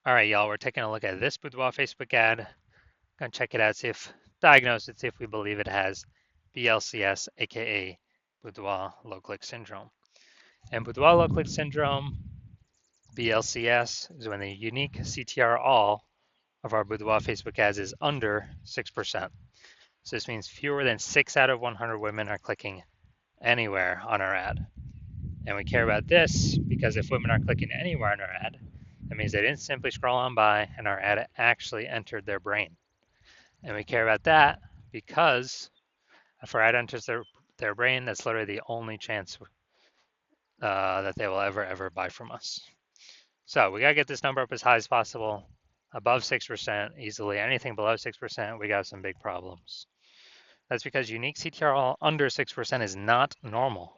All right, y'all, we're taking a look at this Boudoir Facebook ad. Gonna check it out, diagnose it, see if we believe it has BLCS, aka Boudoir low click syndrome. And Boudoir low click syndrome, BLCS, is when the unique CTR all of our Boudoir Facebook ads is under 6%. So this means fewer than 6 out of 100 women are clicking anywhere on our ad. And we care about this because if women are clicking anywhere on our ad, that means they didn't simply scroll on by and our ad actually entered their brain. And we care about that because if our ad enters their brain, that's literally the only chance that they will ever buy from us. So we got to get this number up as high as possible, above 6% easily. Anything below 6%, we got some big problems. That's because unique CTR under 6% is not normal.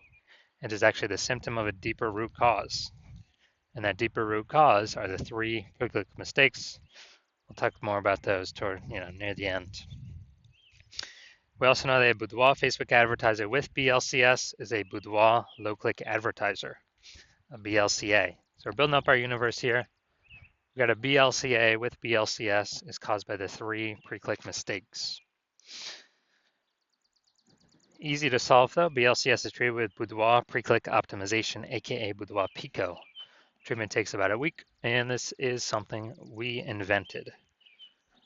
It is actually the symptom of a deeper root cause. And that deeper root cause are the 3 quick mistakes. We'll talk more about those toward, near the end. We also know that a Boudoir Facebook advertiser with BLCS is a Boudoir low-click advertiser, a BLCA. So we're building up our universe here. We've got a BLCA with BLCS is caused by the 3 pre-click mistakes. Easy to solve though. BLCS is treated with Boudoir pre-click optimization, aka Boudoir Pico. Treatment takes about a week, and this is something we invented.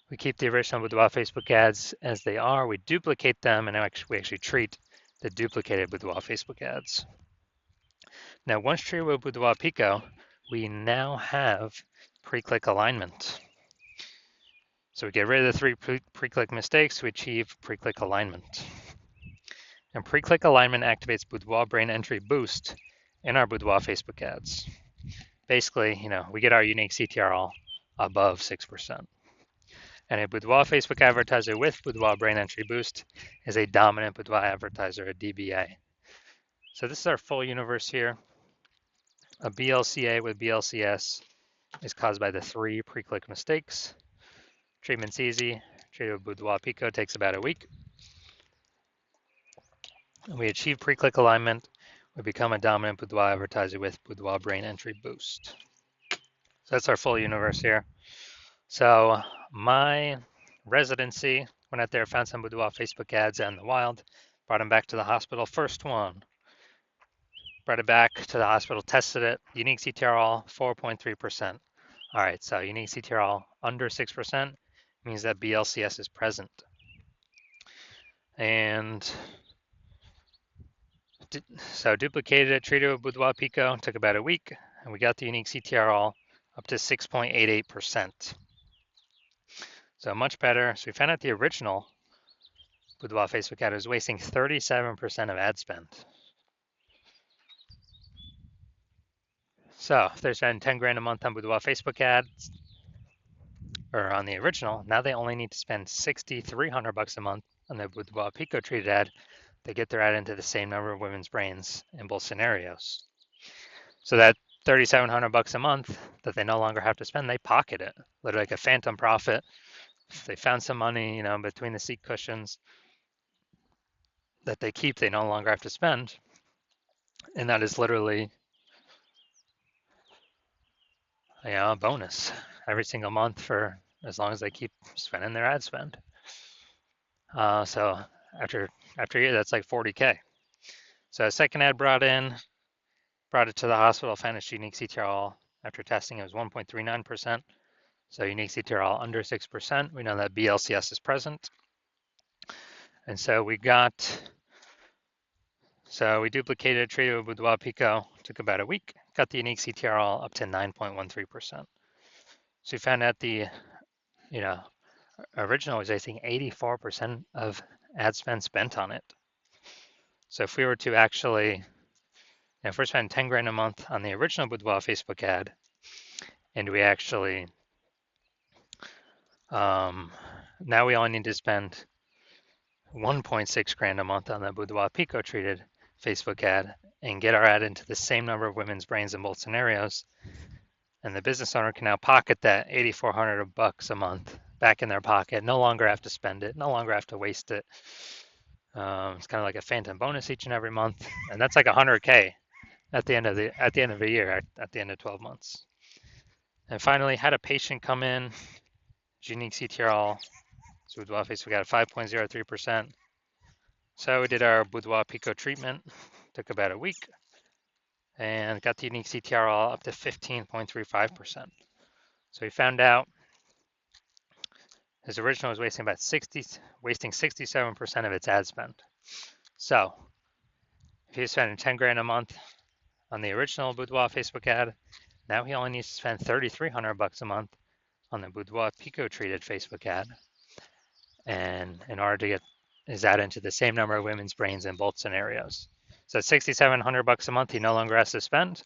We keep the original Boudoir Facebook ads as they are. We duplicate them, and we actually treat the duplicated Boudoir Facebook ads. Now, once treated with Boudoir Pico, we now have pre-click alignment. So we get rid of the 3 pre-click mistakes to achieve pre-click alignment. And pre-click alignment activates Boudoir brain entry boost in our Boudoir Facebook ads. Basically, we get our unique CTR all above 6%. And a Boudoir Facebook advertiser with Boudoir brain entry boost is a dominant Boudoir advertiser, a DBA. So this is our full universe here. A BLCA with BLCS is caused by the 3 pre-click mistakes. Treatment's easy. Treated with Boudoir Pico takes about a week. We achieve pre-click alignment. We become a dominant Boudoir advertiser with Boudoir brain entry boost. So that's our full universe here. So my residency, went out there, found some Boudoir Facebook ads out in the wild, brought them back to the hospital. First one, brought it back to the hospital, tested it. Unique CTR all 4.3%. All right, so unique CTR all under 6% means that BLCS is present. And so duplicated it, treated with Boudoir Pico, took about a week, and we got the unique CTR all up to 6.88%. So much better. So we found out the original Boudoir Facebook ad was wasting 37% of ad spend. So if they're spending 10 grand a month on Boudoir Facebook ads, or on the original, now they only need to spend $6,300 a month on the Boudoir Pico treated ad. They get their ad into the same number of women's brains in both scenarios. So that $3,700 a month that they no longer have to spend, they pocket it, literally like a phantom profit. If they found some money, between the seat cushions that they keep, they no longer have to spend. And that is literally, a bonus every single month for as long as they keep spending their ad spend. So after a year, that's like 40K. So a second ad brought it to the hospital, found its unique CTR all. After testing, it was 1.39%. So unique CTR all under 6%. We know that BLCS is present. And so we duplicated, treated with Boudoir Pico, took about a week, got the unique CTR all up to 9.13%. So we found out the, original was, I think, 84% of ad spend spent on it. So if we were to actually, if we're spending 10 grand a month on the original Boudoir Facebook ad, and we actually, now we only need to spend 1.6 grand a month on the Boudoir Pico treated Facebook ad and get our ad into the same number of women's brains in both scenarios. And the business owner can now pocket that $8,400 a month back in their pocket, no longer have to spend it, no longer have to waste it. It's kind of like a phantom bonus each and every month. And that's like 100K at the end of the year, at the end of 12 months. And finally, had a patient come in, unique CTR, so Boudoir Facebook ad 5.03%. So we did our Boudoir Pico treatment, took about a week, and got the unique CTR up to 15.35%. So we found out his original was wasting 67% of its ad spend. So if he was spending 10 grand a month on the original Boudoir Facebook ad, now he only needs to spend 3,300 bucks a month on the Boudoir Pico treated Facebook ad. And in order to get his ad into the same number of women's brains in both scenarios. So at 6,700 bucks a month, he no longer has to spend.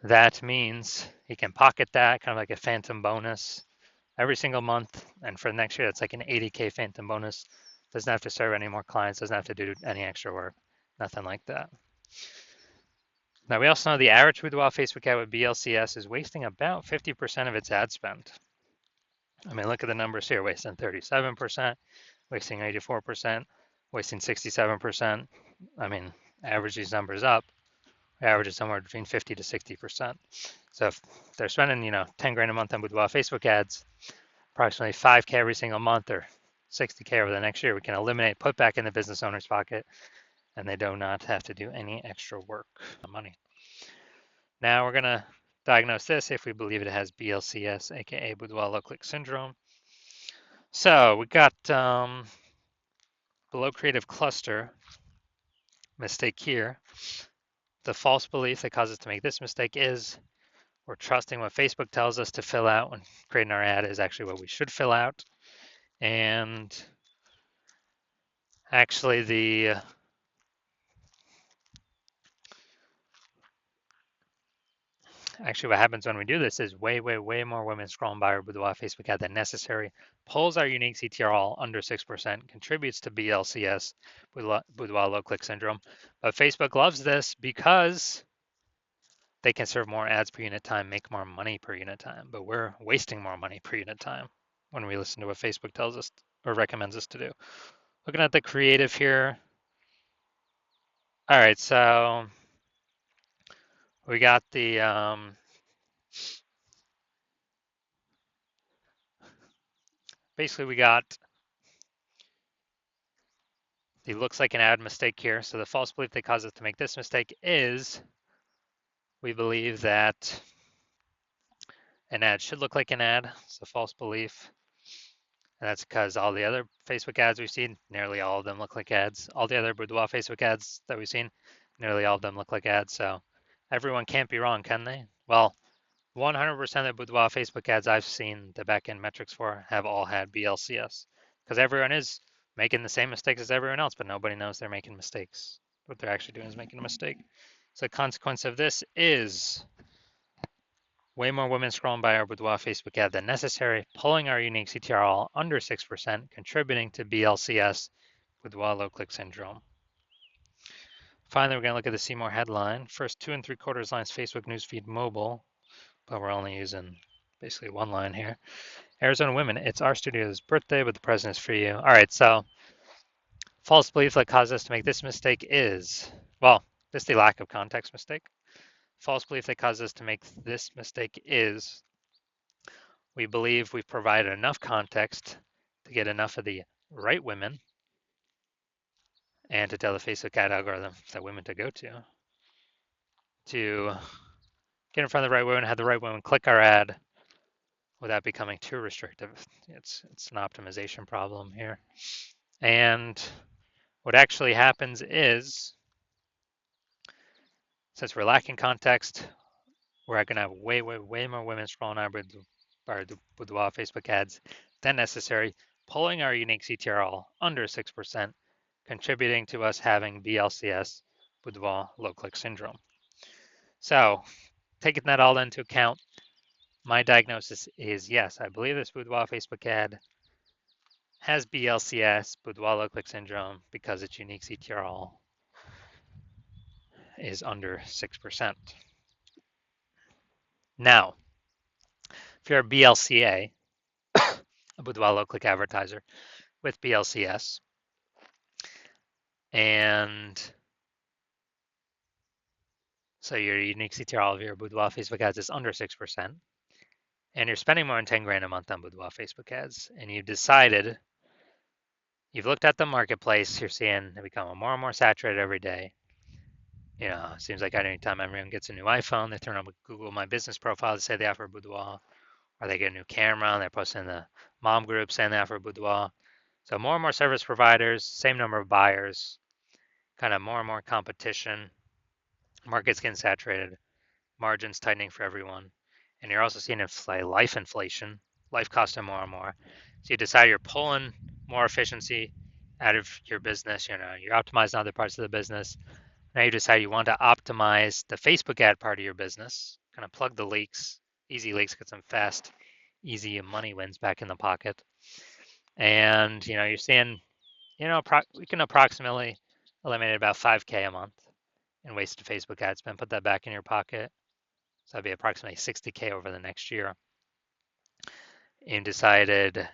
That means he can pocket that, kind of like a phantom bonus every single month. And for next year, that's like an 80K phantom bonus. Doesn't have to serve any more clients, doesn't have to do any extra work, nothing like that. Now, we also know the average Boudoir Facebook ad with BLCS is wasting about 50% of its ad spend. I mean, look at the numbers here, wasting 37%, wasting 84%, wasting 67%. I mean, average these numbers up, average is somewhere between 50 to 60%. So if they're spending, 10 grand a month on Boudoir Facebook ads, approximately 5K every single month or 60K over the next year, we can eliminate, put back in the business owner's pocket, and they do not have to do any extra work on money. Now we're gonna diagnose this if we believe it has BLCS, aka Boudoir low click syndrome. So we got below creative cluster mistake here. The false belief that causes us to make this mistake is we're trusting what Facebook tells us to fill out when creating our ad is actually what we should fill out. And actually what happens when we do this is way more women scrolling by our Boudoir Facebook ad than necessary, pulls our unique CTR all under 6%, contributes to BLCS, Boudoir low click syndrome. But Facebook loves this because they can serve more ads per unit time, make more money per unit time, but we're wasting more money per unit time when we listen to what Facebook tells us or recommends us to do. Looking at the creative here. All right, so we got the basically we got the looks like an ad mistake here. So the false belief that causes us to make this mistake is we believe that an ad should look like an ad. It's a false belief. And that's because all the other Facebook ads we've seen, nearly all of them look like ads. All the other Boudoir Facebook ads that we've seen, nearly all of them look like ads. So everyone can't be wrong, can they? Well, 100% of Boudoir Facebook ads I've seen the backend metrics for have all had BLCS because everyone is making the same mistakes as everyone else, but nobody knows they're making mistakes. What they're actually doing is making a mistake. So the consequence of this is way more women scrolling by our Boudoir Facebook ad than necessary, pulling our unique CTR all under 6%, contributing to BLCS, Boudoir low click syndrome. Finally, we're going to look at the See More headline. First 2 3/4 lines Facebook newsfeed mobile, but we're only using basically one line here. Arizona women, it's our studio's birthday, but the present is for you. All right, so false belief that caused us to make this mistake is, well, just the lack of context mistake. False belief that caused us to make this mistake is we believe we've provided enough context to get enough of the right women and to tell the Facebook ad algorithm that women to go to get in front of the right women, have the right women click our ad without becoming too restrictive. It's an optimization problem here. And what actually happens is, since we're lacking context, we're going to have way more women scrolling our Boudoir Facebook ads than necessary, pulling our unique CTR all under 6%, contributing to us having BLCS, Boudoir low click syndrome. So, taking that all into account, my diagnosis is yes, I believe this Boudoir Facebook ad has BLCS, Boudoir low click syndrome, because its unique CTR all is under 6%. Now, if you're a BLCA, a Boudoir low click advertiser with BLCS, and so your unique CTR all of your Boudoir Facebook ads is under 6%, and you're spending more than 10 grand a month on Boudoir Facebook ads, and you've decided, you've looked at the marketplace, you're seeing it become more and more saturated every day. It seems like anytime everyone gets a new iPhone, they turn on Google My Business profile to say they offer Boudoir, or they get a new camera and they're posting in the mom group saying they offer Boudoir. So more and more service providers, same number of buyers, kind of more and more competition, market's getting saturated, margins tightening for everyone. And you're also seeing life inflation, life costing more and more. So you decide you're pulling more efficiency out of your business. You're optimizing other parts of the business. Now you decide you want to optimize the Facebook ad part of your business, kind of plug the leaks, easy leaks, get some fast, easy money wins back in the pocket. And you're seeing, we can approximately eliminate about 5K a month in wasted Facebook ad spend. Put that back in your pocket. So that'd be approximately 60K over the next year. And decided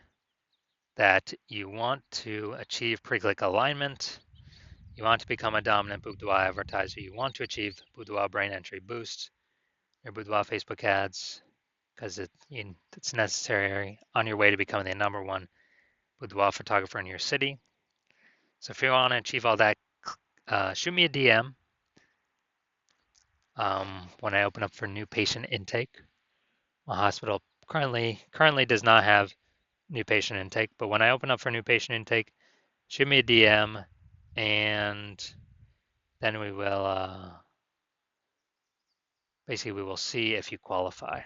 that you want to achieve pre-click alignment. You want to become a dominant Boudoir advertiser. You want to achieve Boudoir brain entry boost, your Boudoir Facebook ads, because it's necessary on your way to becoming the #1 boudoir photographer in your city. So if you want to achieve all that, shoot me a DM when I open up for new patient intake. My hospital currently does not have new patient intake, but when I open up for new patient intake, shoot me a DM, and then we will basically we will see if you qualify.